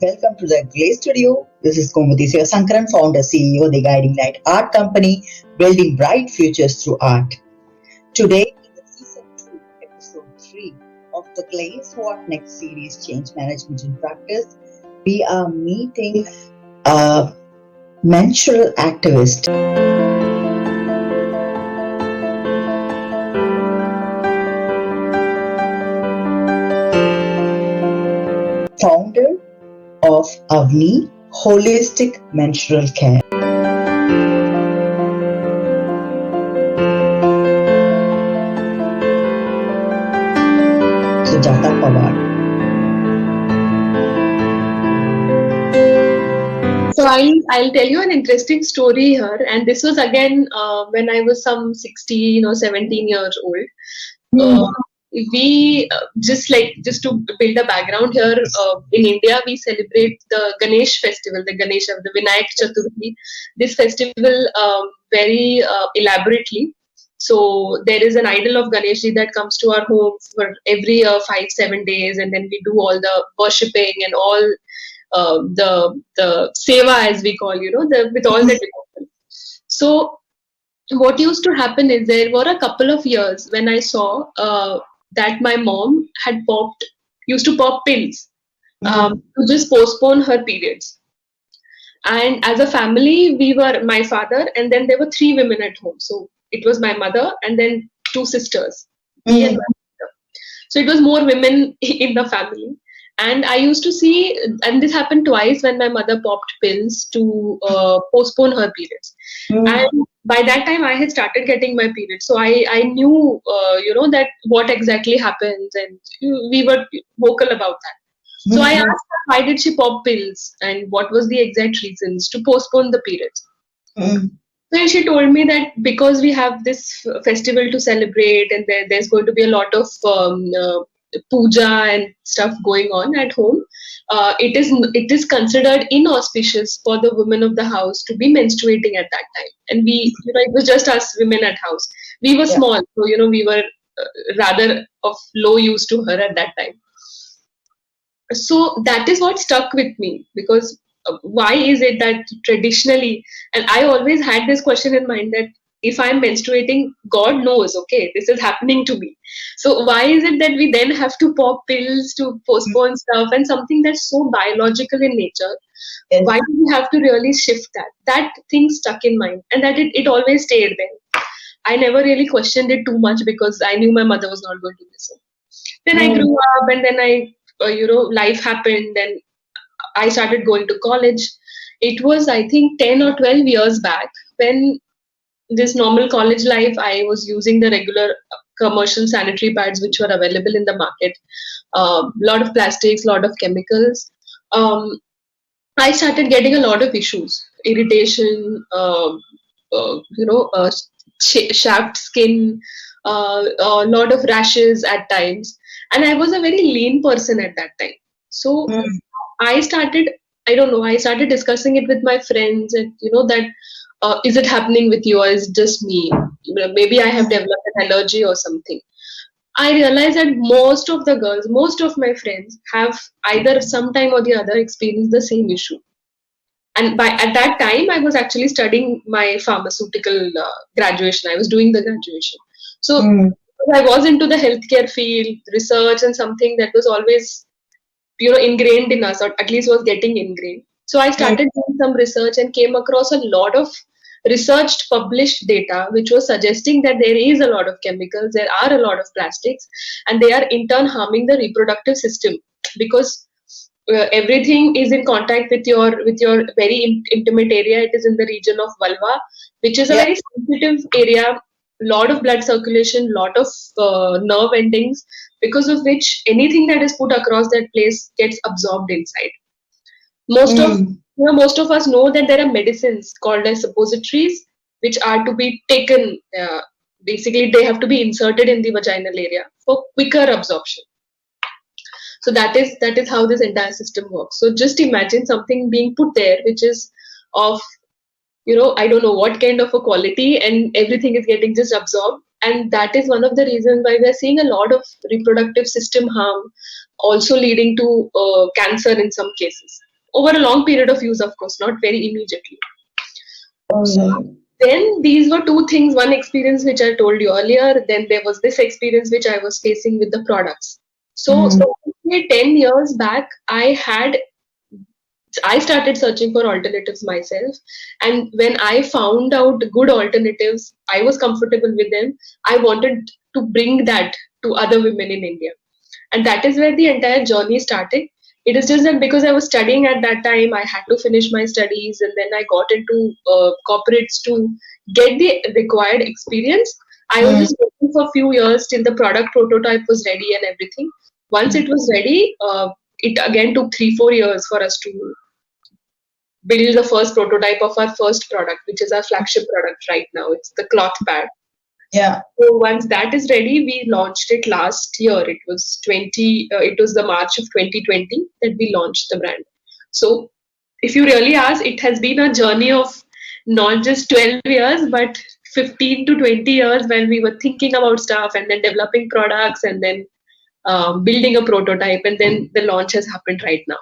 welcome to the Glay Studio. This is Kumudi Sankaran, founder, CEO, The Guiding Light Art Company, building bright futures through art. Today, in the Season 2, Episode 3 of the Glay's What Next series, Change Management in Practice, we are meeting a menstrual activist. Founder of Avni Holistic Menstrual Care. Sujata Pawar. So I'll tell you an interesting story here, and this was again when I was some 16 or 17 years old. We just to build a background here, in India we celebrate the Ganesh festival, the Vinayak Chaturthi. This festival very elaborately. So there is an idol of Ganeshji that comes to our home for every year, 5-7 days, and then we do all the worshipping and all the seva, as we call, with all the devotion. So what used to happen is there were a couple of years when I saw that my mom used to pop pills to just postpone her periods. And as a family, we were my father, and then there were 3 women at home. So it was my mother and then 2 sisters, me and my sister. So it was more women in the family. And I used to see, and this happened twice when my mother popped pills to postpone her periods. And by that time, I had started getting my periods. So I knew, that what exactly happens, and we were vocal about that. So I asked her, why did she pop pills, and what was the exact reasons to postpone the periods? Then she told me that because we have this festival to celebrate, and there's going to be a lot of puja and stuff going on at home, it is considered inauspicious for the women of the house to be menstruating at that time. And we, it was just us women at house. We were small, so we were rather of low use to her at that time. So that is what stuck with me, because why is it that traditionally, and I always had this question in mind, that if I'm menstruating, God knows, okay, this is happening to me. So why is it that we then have to pop pills to postpone stuff, and something that's so biological in nature? Yes. Why do we have to really shift that? That thing stuck in mind, and that it always stayed there. I never really questioned it too much because I knew my mother was not going to listen. Then I grew up, and then life happened, and I started going to college. It was, I think, 10 or 12 years back when this normal college life, I was using the regular commercial sanitary pads which were available in the market. Lot of plastics, lot of chemicals. I started getting a lot of issues, irritation, chapped skin, a lot of rashes at times. And I was a very lean person at that time. So I started discussing it with my friends, and that is it happening with you, or is it just me? Maybe I have developed an allergy or something. I realized that most of my friends have either sometime or the other experienced the same issue. And at that time, I was actually studying my pharmaceutical graduation. I was doing the graduation. So I was into the healthcare field, research, and something that was always, ingrained in us, or at least was getting ingrained. So I started doing some research and came across a lot of researched published data which was suggesting that there is a lot of chemicals, there are a lot of plastics, and they are in turn harming the reproductive system, because everything is in contact with your very intimate area. It is in the region of vulva, which is a very sensitive area, lot of blood circulation, lot of nerve endings, because of which anything that is put across that place gets absorbed inside. Most of us know that there are medicines called as suppositories which are to be taken. Basically, they have to be inserted in the vaginal area for quicker absorption. So that is how this entire system works. So just imagine something being put there which is of, I don't know what kind of a quality, and everything is getting just absorbed. And that is one of the reasons why we're seeing a lot of reproductive system harm, also leading to cancer in some cases. over a long period of use, of course, not very immediately. Oh, Then these were two things, one experience which I told you earlier, then there was this experience which I was facing with the products. So, Mm. so 10 years back, I started searching for alternatives myself. And when I found out good alternatives, I was comfortable with them. I wanted to bring that to other women in India. And that is where the entire journey started. It is just that because I was studying at that time, I had to finish my studies, and then I got into corporates to get the required experience. I was Mm. just working for a few years till the product prototype was ready and everything. Once it was ready, it again took 3-4 years for us to build the first prototype of our first product, which is our flagship product right now. It's the cloth pad. Yeah. So once that is ready, we launched it last year. It was It was the March of 2020 that we launched the brand. So if you really ask, it has been a journey of not just 12 years, but 15 to 20 years when we were thinking about stuff and then developing products and then building a prototype, and then the launch has happened right now.